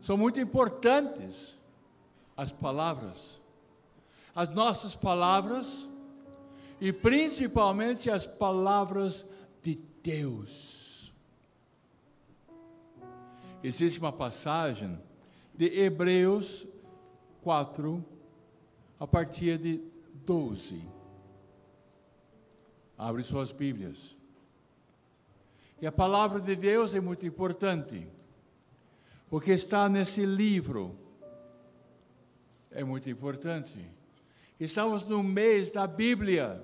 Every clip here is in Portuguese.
São muito importantes as palavras. As nossas palavras e principalmente as palavras de Deus. Existe uma passagem de Hebreus 4, a partir de 12. Abre suas Bíblias. E a palavra de Deus é muito importante, porque está nesse livro. É muito importante. Estamos no mês da Bíblia,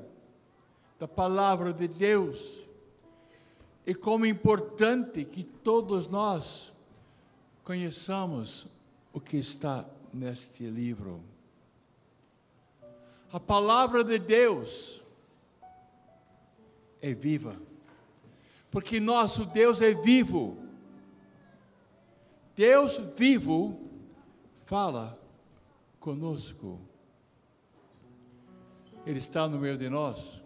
da palavra de Deus. E como é importante que todos nós conheçamos o que está neste livro. A palavra de Deus é viva, porque nosso Deus é vivo. Deus vivo fala conosco. Ele está no meio de nós,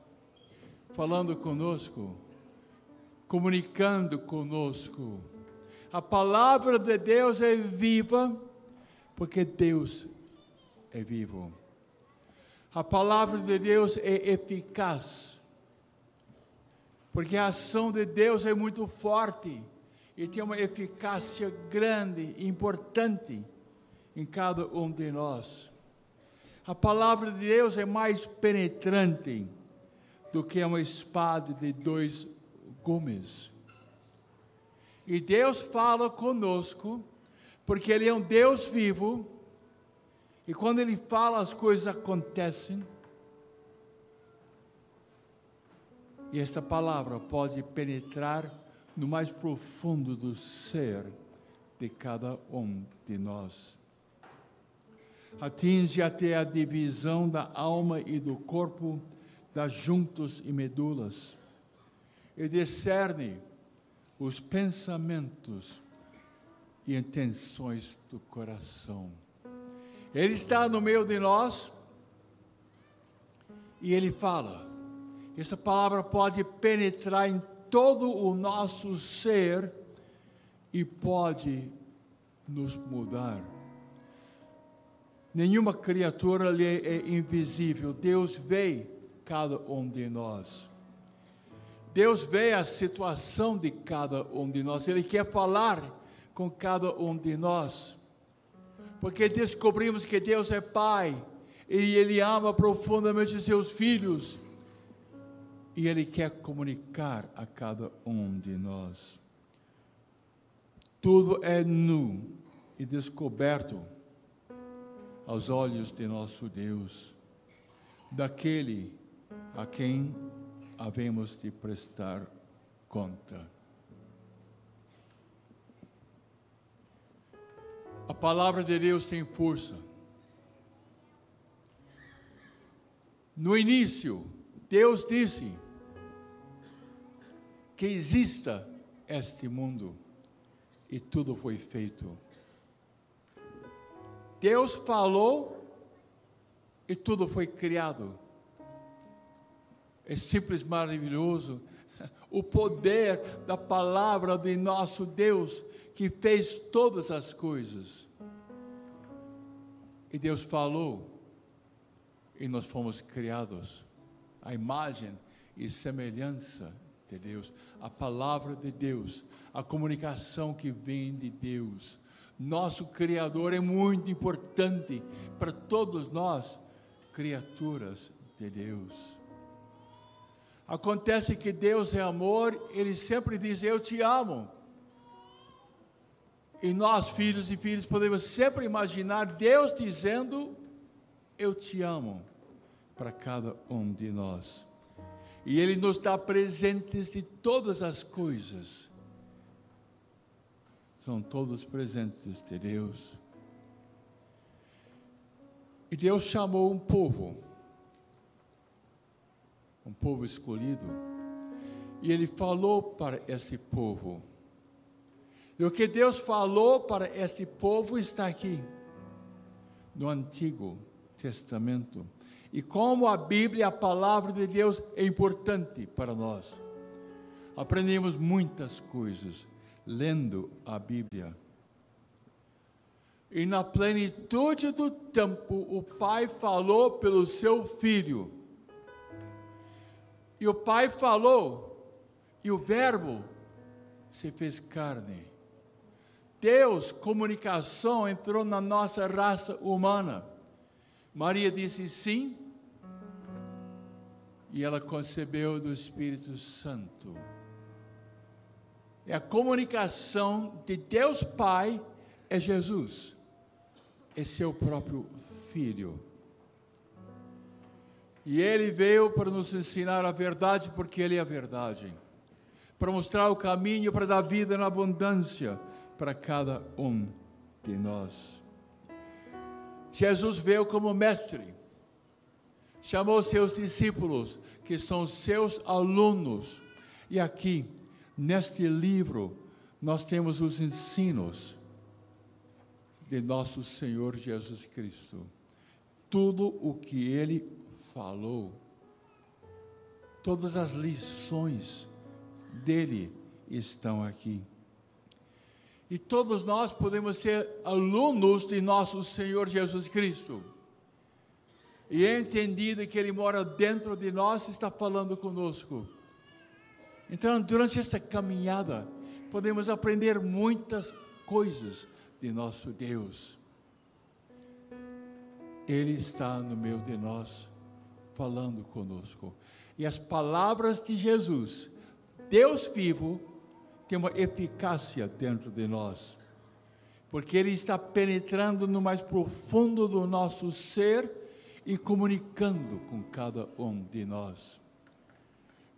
falando conosco, comunicando conosco. A palavra de Deus é viva, porque Deus é vivo. A palavra de Deus é eficaz, porque a ação de Deus é muito forte e tem uma eficácia grande e importante em cada um de nós. A palavra de Deus é mais penetrante do que uma espada de 2 gumes. E Deus fala conosco, porque Ele é um Deus vivo, e quando Ele fala, as coisas acontecem. E esta palavra pode penetrar no mais profundo do ser de cada um de nós. Atinge até a divisão da alma e do corpo, das juntas e medulas, e discerne os pensamentos e intenções do coração. Ele está no meio de nós e Ele fala. Essa palavra pode penetrar em todo o nosso ser e pode nos mudar. Nenhuma criatura ali é invisível. Deus vê cada um de nós. Deus vê a situação de cada um de nós. Ele quer falar com cada um de nós. Porque descobrimos que Deus é Pai e Ele ama profundamente seus filhos. E Ele quer comunicar a cada um de nós. Tudo é nu e descoberto aos olhos de nosso Deus, daquele a quem havemos de prestar conta. A palavra de Deus tem força. No início, Deus disse que exista este mundo e tudo foi feito. Deus falou e tudo foi criado. É simples, maravilhoso o poder da palavra de nosso Deus que fez todas as coisas. E Deus falou e nós fomos criados à imagem e semelhança de Deus. A palavra de Deus, a comunicação que vem de Deus. Nosso Criador é muito importante para todos nós, criaturas de Deus. Acontece que Deus é amor, Ele sempre diz, eu te amo. E nós, filhos e filhas, podemos sempre imaginar Deus dizendo, eu te amo, para cada um de nós. E Ele nos dá presentes de todas as coisas. São todos presentes de Deus. E Deus chamou um povo escolhido, e Ele falou para esse povo. E o que Deus falou para esse povo está aqui, no Antigo Testamento. E como a Bíblia, a palavra de Deus, é importante para nós. Aprendemos muitas coisas lendo a Bíblia. E na plenitude do tempo, o Pai falou pelo seu Filho. E o Pai falou, e o Verbo se fez carne. Deus, comunicação, entrou na nossa raça humana. Maria disse sim, e ela concebeu do Espírito Santo. E a comunicação de Deus Pai é Jesus, é seu próprio Filho. E Ele veio para nos ensinar a verdade, porque Ele é a verdade, para mostrar o caminho, para dar vida na abundância para cada um de nós. Jesus veio como mestre, chamou seus discípulos, que são seus alunos, e aqui, neste livro, nós temos os ensinos de nosso Senhor Jesus Cristo. Tudo o que Ele falou, todas as lições dele estão aqui. E todos nós podemos ser alunos de nosso Senhor Jesus Cristo. E é entendido que Ele mora dentro de nós e está falando conosco. Então, durante esta caminhada, podemos aprender muitas coisas de nosso Deus. Ele está no meio de nós, falando conosco. E as palavras de Jesus, Deus vivo, tem uma eficácia dentro de nós, porque Ele está penetrando no mais profundo do nosso ser e comunicando com cada um de nós.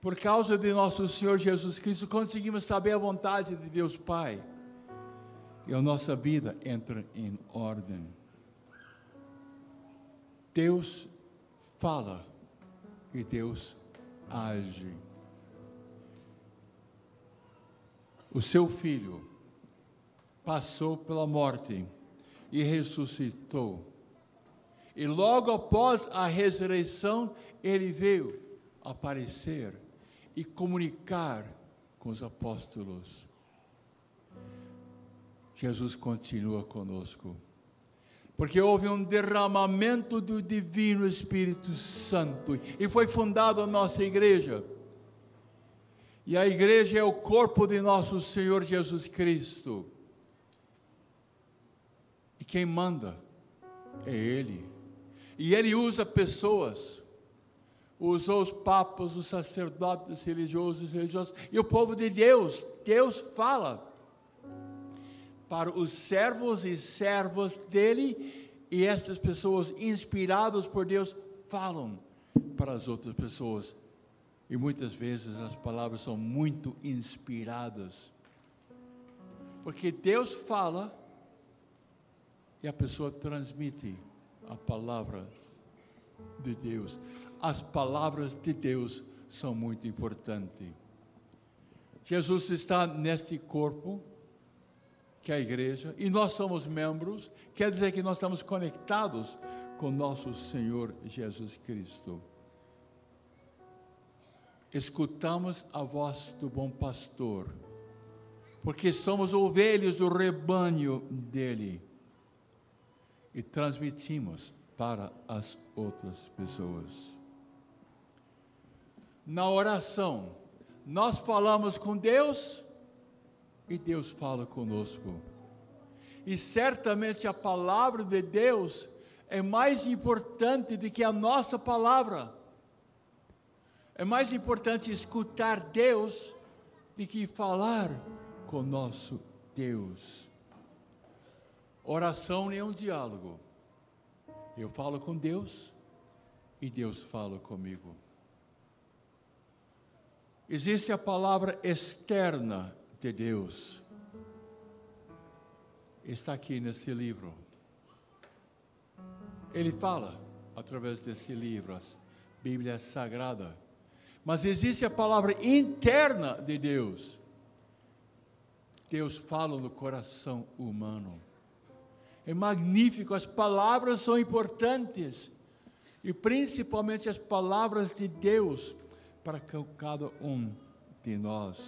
Por causa de nosso Senhor Jesus Cristo, conseguimos saber a vontade de Deus Pai, e a nossa vida entra em ordem. Deus fala e Deus age. O seu Filho passou pela morte e ressuscitou. E logo após a ressurreição, Ele veio aparecer e comunicar com os apóstolos. Jesus continua conosco, porque houve um derramamento do Divino Espírito Santo, e foi fundada a nossa igreja. E a igreja é o corpo de nosso Senhor Jesus Cristo. E quem manda é Ele. E Ele usa pessoas. Usou os papas, os sacerdotes religiosos, e o povo de Deus. Deus fala para os servos e servas dele, e estas pessoas inspiradas por Deus falam para as outras pessoas. E muitas vezes as palavras são muito inspiradas, porque Deus fala e a pessoa transmite a palavra de Deus. As palavras de Deus são muito importantes. Jesus está neste corpo, que é a igreja, e nós somos membros, quer dizer que nós estamos conectados com nosso Senhor Jesus Cristo. Escutamos a voz do bom pastor, porque somos ovelhas do rebanho dele, e transmitimos para as outras pessoas. Na oração, nós falamos com Deus e Deus fala conosco. E certamente a palavra de Deus é mais importante do que a nossa palavra. É mais importante escutar Deus do que falar com nosso Deus. Oração é um diálogo. Eu falo com Deus e Deus fala comigo. Existe a palavra externa de Deus. Está aqui nesse livro. Ele fala através desse livro, a Bíblia Sagrada. Mas existe a palavra interna de Deus. Deus fala no coração humano. É magnífico, as palavras são importantes. E principalmente as palavras de Deus para cada um de nós.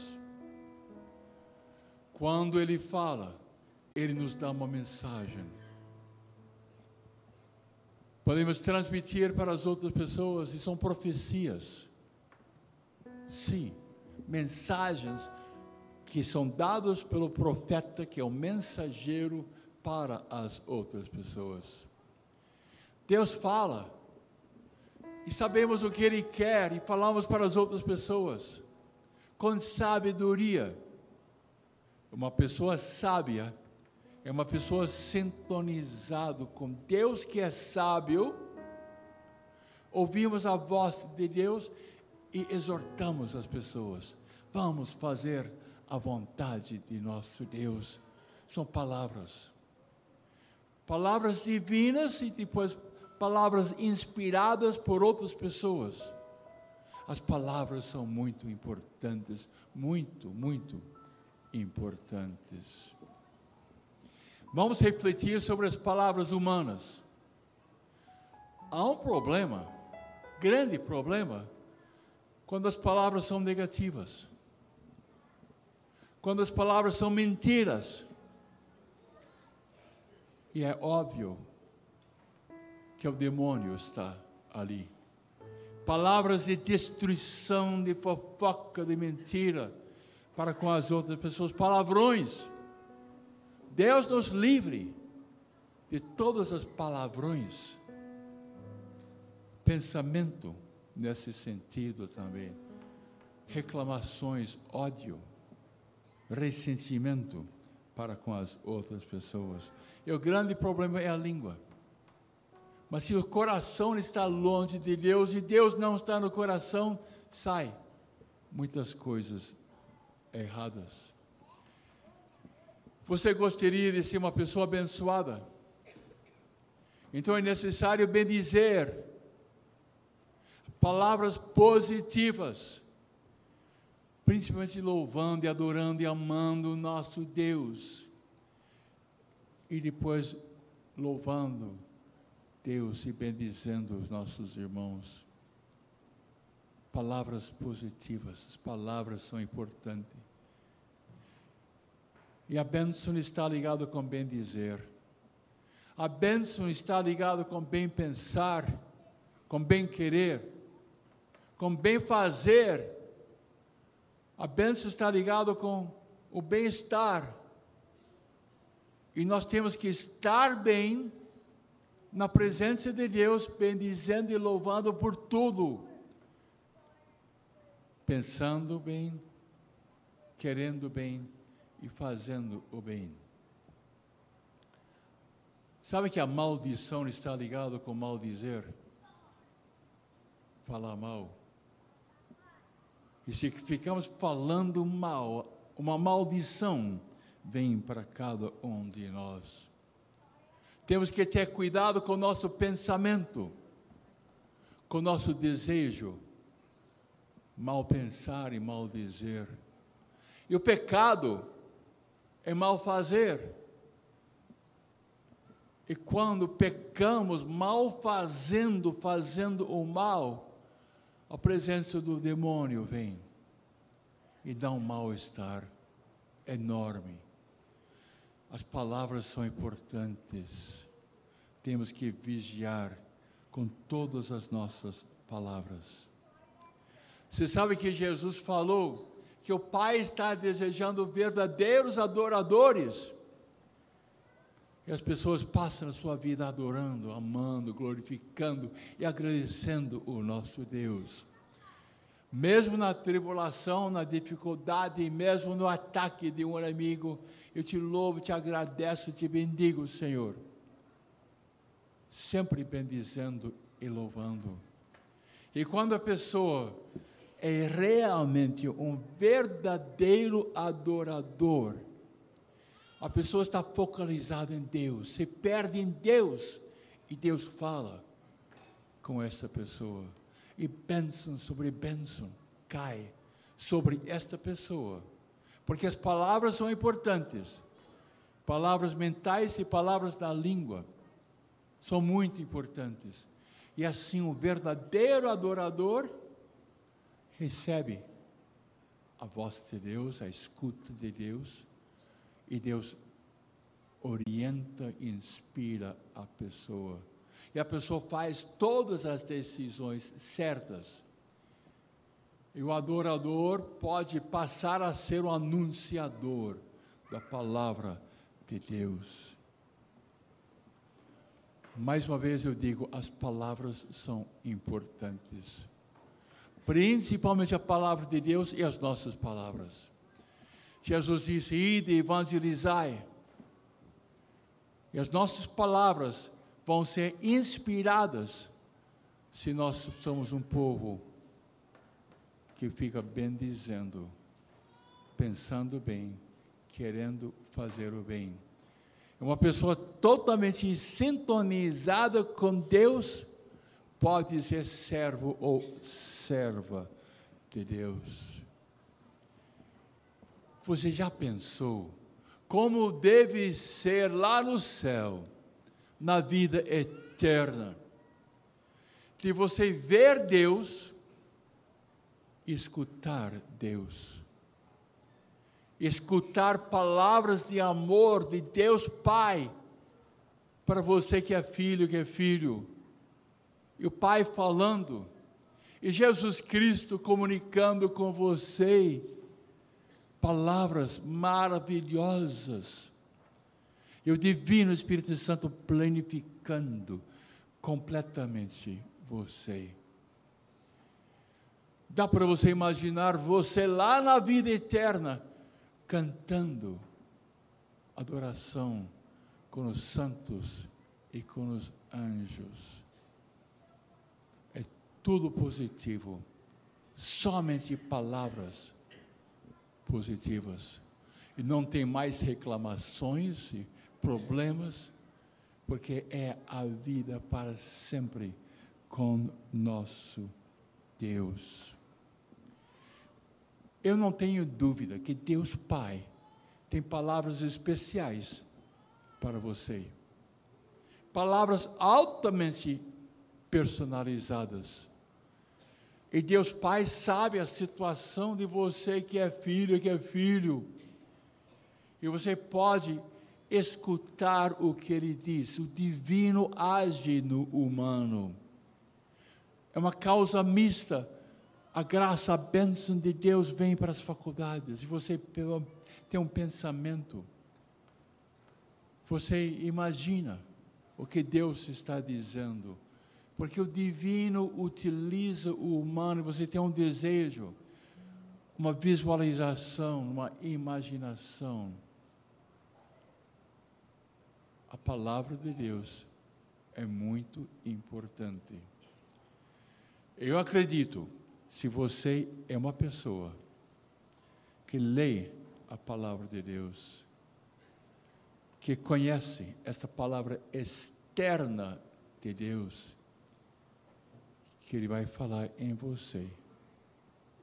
Quando Ele fala, Ele nos dá uma mensagem. Podemos transmitir para as outras pessoas, e são profecias. Sim, mensagens que são dadas pelo profeta, que é o mensageiro para as outras pessoas. Deus fala, e sabemos o que Ele quer, e falamos para as outras pessoas, com sabedoria. Uma pessoa sábia é uma pessoa sintonizada com Deus, que é sábio. Ouvimos a voz de Deus e exortamos as pessoas. Vamos fazer a vontade de nosso Deus. São palavras. Palavras divinas e depois palavras inspiradas por outras pessoas. As palavras são muito importantes, muito, muito importantes. Vamos refletir sobre as palavras humanas. Há um problema, grande problema, quando as palavras são negativas. Quando as palavras são mentiras. E é óbvio que o demônio está ali. Palavras de destruição, de fofoca, de mentira para com as outras pessoas. Palavrões. Deus nos livre de todas as palavrões. Pensamento nesse sentido também. Reclamações, ódio, ressentimento para com as outras pessoas. E o grande problema é a língua. Mas se o coração está longe de Deus e Deus não está no coração, sai muitas coisas erradas. Você gostaria de ser uma pessoa abençoada? Então é necessário bendizer. Palavras positivas. Principalmente louvando e adorando e amando o nosso Deus. E depois louvando Deus e bendizendo os nossos irmãos. Palavras positivas. As palavras são importantes. E a bênção está ligada com bem dizer. A bênção está ligada com bem pensar, com bem querer, com bem fazer. A bênção está ligada com o bem-estar. E nós temos que estar bem na presença de Deus, bendizendo e louvando por tudo. Pensando bem, querendo bem e fazendo o bem. Sabe que a maldição está ligada com maldizer? Falar mal. E se ficamos falando mal, uma maldição vem para cada um de nós. Temos que ter cuidado com o nosso pensamento, com o nosso desejo, mal pensar e mal dizer. E o pecado é mal fazer. E quando pecamos mal fazendo o mal, a presença do demônio vem e dá um mal-estar enorme. As palavras são importantes. Temos que vigiar com todas as nossas palavras. Você sabe que Jesus falou que o Pai está desejando verdadeiros adoradores. E as pessoas passam a sua vida adorando, amando, glorificando e agradecendo o nosso Deus. Mesmo na tribulação, na dificuldade, mesmo no ataque de um inimigo, eu te louvo, te agradeço, te bendigo, Senhor. Sempre bendizendo e louvando. E quando a pessoa é realmente um verdadeiro adorador, a pessoa está focalizada em Deus, se perde em Deus, e Deus fala com essa pessoa, e bênção sobre bênção cai sobre esta pessoa, porque as palavras são importantes, palavras mentais e palavras da língua, são muito importantes, e assim o verdadeiro adorador recebe a voz de Deus, a escuta de Deus, e Deus orienta e inspira a pessoa. e a pessoa faz todas as decisões certas. E o adorador pode passar a ser o anunciador da palavra de Deus. Mais uma vez eu digo, as palavras são importantes. Principalmente a palavra de Deus e as nossas palavras. Jesus disse, ide e evangelizai. E as nossas palavras vão ser inspiradas se nós somos um povo que fica bendizendo, pensando bem, querendo fazer o bem. Uma pessoa totalmente sintonizada com Deus pode ser servo ou serva de Deus. Você já pensou como deve ser lá no céu, na vida eterna, de você ver Deus, escutar Deus, escutar palavras de amor de Deus Pai, para você que é filho, e o Pai falando, e Jesus Cristo comunicando com você, palavras maravilhosas, e o Divino Espírito Santo planificando completamente você. Dá para você imaginar você lá na vida eterna, cantando adoração com os santos e com os anjos. É tudo positivo, somente palavras positivas. E não tem mais reclamações e problemas, porque é a vida para sempre com nosso Deus. Eu não tenho dúvida que Deus Pai tem palavras especiais para você. Palavras altamente personalizadas. E Deus Pai sabe a situação de você que é filho. E você pode escutar o que Ele diz. O divino age no humano. É uma causa mista. A graça, a bênção de Deus vem para as faculdades. E você tem um pensamento. Você imagina o que Deus está dizendo. Porque o divino utiliza o humano. Você tem um desejo, uma visualização, uma imaginação. A palavra de Deus é muito importante. Eu acredito, se você é uma pessoa que lê a palavra de Deus, que conhece esta palavra externa de Deus, que Ele vai falar em você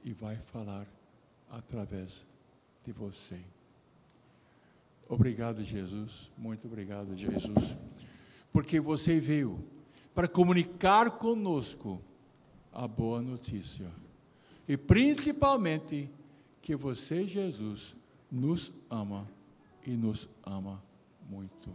e vai falar através de você. Obrigado, Jesus, muito obrigado, Jesus, porque você veio para comunicar conosco a boa notícia, e principalmente que você, Jesus, nos ama e nos ama muito.